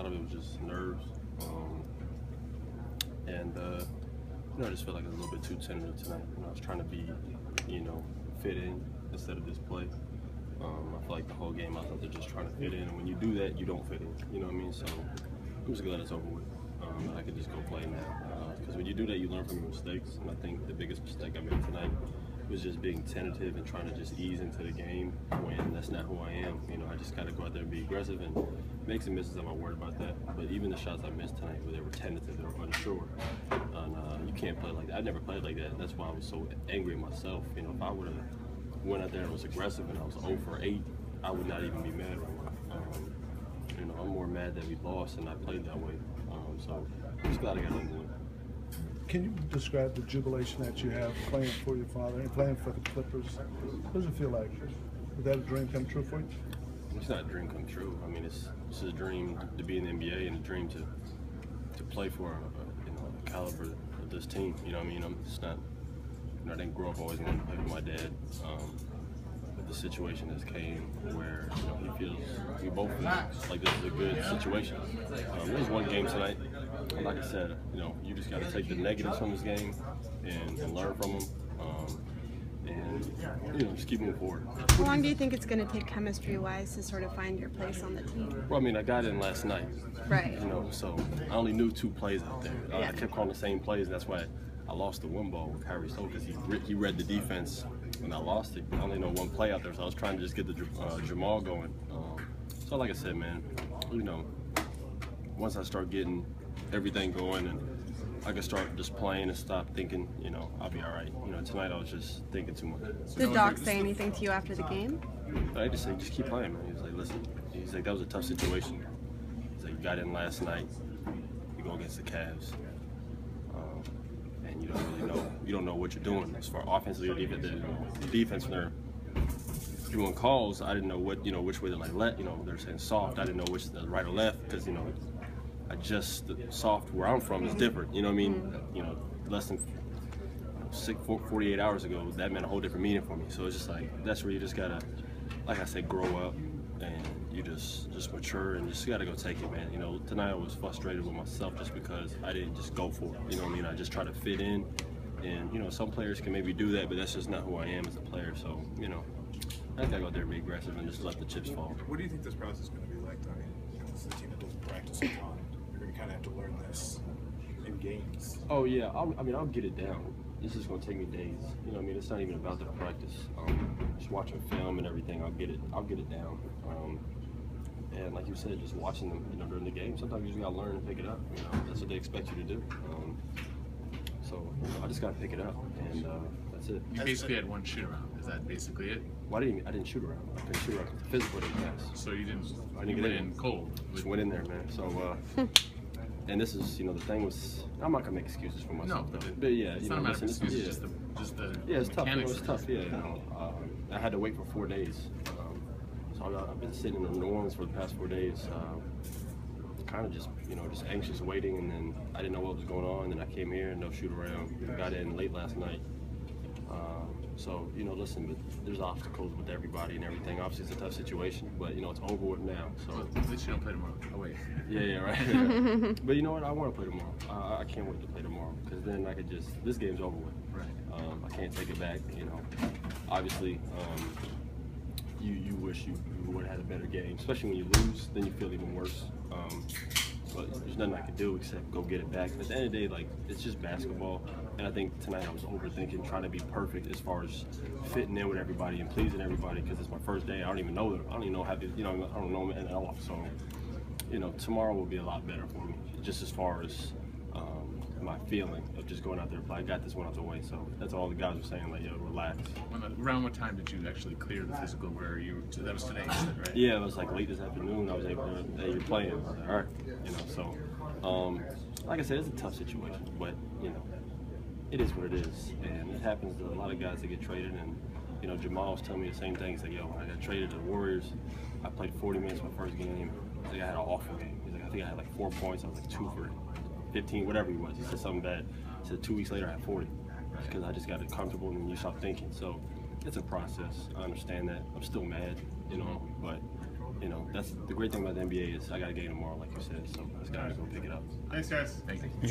lot of it was just nerves. I just felt like I was a little bit too tentative tonight. I was trying to be, fit in instead of just play. I feel like the whole game I was out there just trying to fit in, and when you do that, you don't fit in. You know what I mean? So I'm just glad it's over with. I can just go play now. Because when you do that, you learn from your mistakes. And I think the biggest mistake I made tonight was just being tentative and trying to just ease into the game when that's not who I am. I just got to go out there and be aggressive, and make some misses. I'm not worried about that. But even the shots I missed tonight, where they were tentative, they were unsure. And you can't play like that. I never played like that. That's why I was so angry at myself. If I would have went out there and was aggressive and I was 0 for 8, I would not even be mad right now. I'm more mad that we lost and I played that way. So I'm just glad I got over it. Can you describe the jubilation that you have playing for your father and playing for the Clippers? What does it feel like? Is that a dream come true for you? It's not a dream come true. It's a dream to be in the NBA and a dream to play for the caliber of this team. I'm just not. I didn't grow up always wanting to play with my dad. But the situation has came where he feels we both feel like this is a good situation. It was one game tonight. Like I said, you just got to take the negatives from this game and learn from them, and just keep moving forward. How long do you think it's going to take chemistry-wise to sort of find your place on the team? Well, I got in last night. Right. So I only knew 2 plays out there. I kept calling the same plays, and that's why I lost the one ball with Kyrie Stone, because he read the defense when I lost it. I only know 1 play out there, so I was trying to just get the Jamal going. So like I said, man, once I start getting everything going and I can start just playing and stop thinking, I'll be all right. Tonight I was just thinking too much. Did Doc say anything to you after the game? I just said, just keep playing, man. He was like, listen, he's like, that was a tough situation. He's like, you got in last night, you go against the Cavs. And you don't really know, you don't know what you're doing as far offensively or defense when they're doing calls. I didn't know which way they're saying soft. I didn't know which the right or left, because the soft where I'm from is different. Less than 48 hours ago, that meant a whole different meaning for me. So it's just like, that's where you just gotta, like I said, grow up, and you just mature, and just gotta go take it, man. Tonight I was frustrated with myself just because I didn't just go for it. I just try to fit in, and some players can maybe do that, but that's just not who I am as a player. So I gotta go out there and be aggressive and just let the chips fall. What do you think this process is going to be like, Tony? This is a team that doesn't practice a ton. You're going to kind of have to learn this in games. Oh yeah, I'll get it down. This is going to take me days. It's not even about the practice. Just watching film and everything, I'll get it down. And like you said, just watching them, during the game, sometimes you just gotta learn and pick it up. That's what they expect you to do. So I just gotta pick it up, and that's it. You basically had 1 shoot around. Is that basically it? Well, I didn't shoot around. I couldn't shoot around because the physical didn't pass. So you didn't get in cold. Just went in there, man. So. And this is, the thing was, I'm not gonna make excuses for myself. No, but yeah, it's not a matter of excuses. Just the it's tough. mechanics. It's tough. Yeah, I had to wait for 4 days. So I've been sitting in New Orleans for the past 4 days, kind of just anxious, waiting, and then I didn't know what was going on. And then I came here, no shoot around. Got in late last night. So listen, but there's obstacles with everybody and everything. Obviously, it's a tough situation, but it's over with now. So at least you don't play tomorrow. Oh wait. Yeah, right. But you know what? I want to play tomorrow. I can't wait to play tomorrow, because then I could this game's over with. Right. I can't take it back. Obviously, you wish you would have had a better game, especially when you lose. Then you feel even worse. But there's nothing I can do except go get it back. At the end of the day, it's just basketball. And I think tonight I was overthinking, trying to be perfect as far as fitting in with everybody and pleasing everybody, because it's my first day. I don't even know them. I don't even know how to, I don't know them at all. So, tomorrow will be a lot better for me, just as far as my feeling of just going out there. But I got this one out the way, so that's all the guys were saying, yo, relax. Around what time did you actually clear the physical? So that was today, you said, right? Yeah, it was late this afternoon. I was able to, hey, you're playing. I was like, all right, so like I said, it's a tough situation, but it is what it is, and it happens to a lot of guys that get traded. And Jamal was telling me the same thing. He's like, yo, when I got traded to the Warriors, I played 40 minutes my first game. He's like, I had an awful game. He's like, I think I had 4 points. I was 2 for 15, whatever he was. He said something bad. He said 2 weeks later I had 40, because I just got comfortable and you stop thinking. So it's a process. I understand that. I'm still mad, but you know, that's the great thing about the NBA is I got a game tomorrow, like you said, so I just got to go pick it up. Thanks, guys. Thank you.